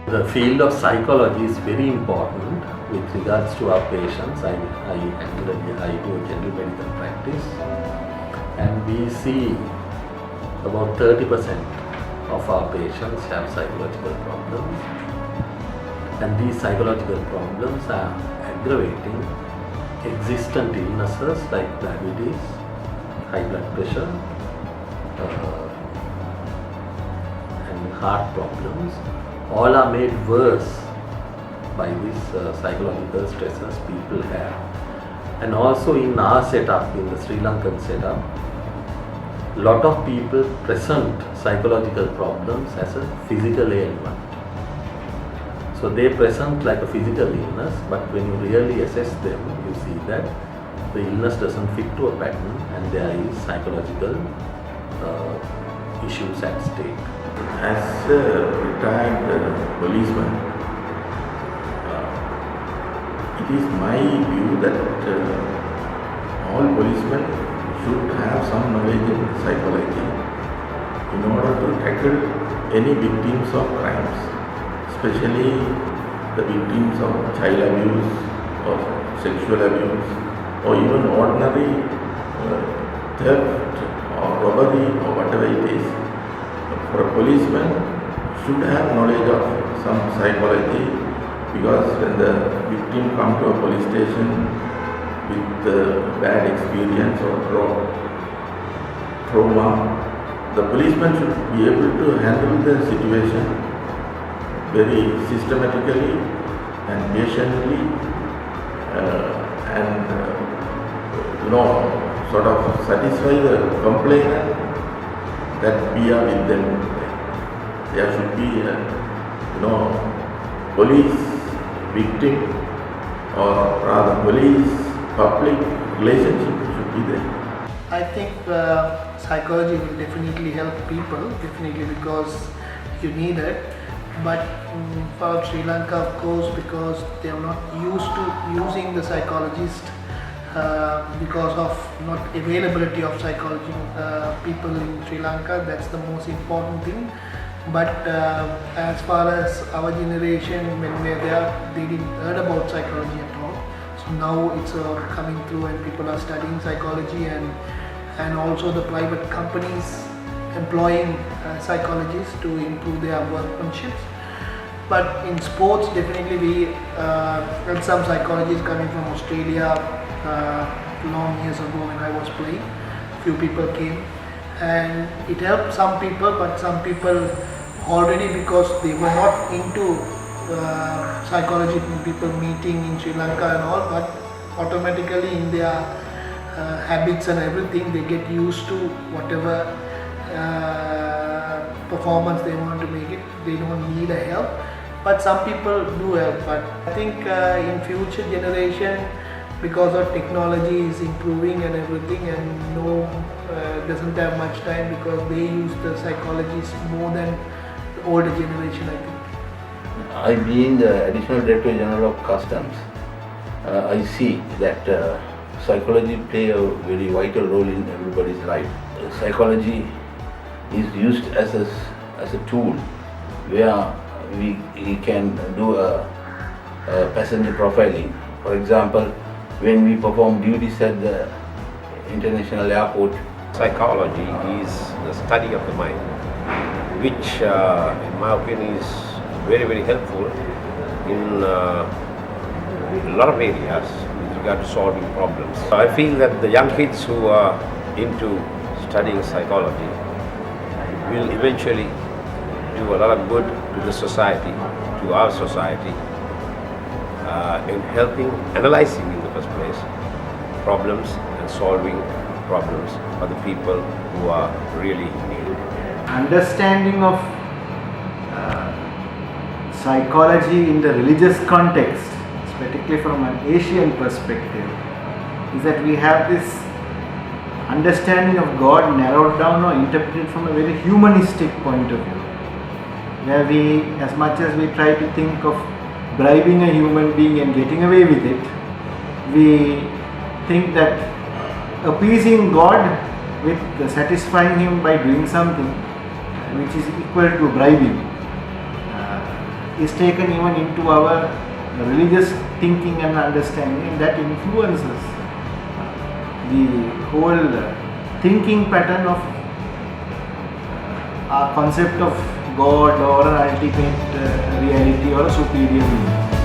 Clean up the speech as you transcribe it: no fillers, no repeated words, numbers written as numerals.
The field of psychology is very important with regards to our patients. I do general medical practice, and we see about 30% of our patients have psychological problems, and these psychological problems are aggravating existent illnesses like diabetes, high blood pressure, and heart problems. All are made worse by these psychological stresses people have. And also in our setup, in the Sri Lankan setup, lot of people present psychological problems as a physical ailment. So they present like a physical illness, but when you really assess them, you see that the illness doesn't fit to a pattern and there is psychological issues at stake. As a retired policeman, it is my view that all policemen should have some knowledge in psychology in order to tackle any victims of crimes, especially the victims of child abuse or sexual abuse or even ordinary theft or robbery or whatever it is. For a policeman should have knowledge of some psychology, because when the victim comes to a police station with bad experience or trauma, the policeman should be able to handle the situation very systematically and patiently and sort of satisfy the complainant that we are with them. There should be police victim or rather police public relationship should be there. I think psychology will definitely help people, definitely, because you need it. But for Sri Lanka, of course, because they are not used to using the psychologist, because of not availability of psychology people in Sri Lanka, that's the most important thing. But as far as our generation, when we were there, they didn't heard about psychology at all. So now it's coming through and people are studying psychology, and also the private companies employing psychologists to improve their workmanship. But in sports, definitely we had some psychologists coming from Australia long years ago when I was playing. Few people came and it helped some people, but some people already, because they were not into psychology, people meeting in Sri Lanka and all, but automatically in their habits and everything, they get used to whatever performance they want to make it. They don't need a help, but some people do help. But I think in future generation, because of technology is improving and everything, and doesn't have much time, because they use the psychologists more than the older generation, I think. I being the Additional Director General of Customs, I see that psychology play a very vital role in everybody's life. Psychology is used as a tool where we can do a passenger profiling. For example, when we perform duties at the international airport. Psychology is the study of the mind, which in my opinion is very, very helpful in a lot of areas with regard to solving problems. I feel that the young kids who are into studying psychology will eventually do a lot of good to the society, to our society, in helping, analyzing in the first place, problems and solving problems for the people who are really in need. Understanding of psychology in the religious context, particularly from an Asian perspective, is that we have this understanding of God narrowed down or interpreted from a very humanistic point of view, where we, as much as we try to think of bribing a human being and getting away with it, we think that appeasing God with satisfying Him by doing something which is equal to bribing. is taken even into our religious thinking and understanding, and that influences the whole thinking pattern of our concept of God or an ultimate reality or a superior being.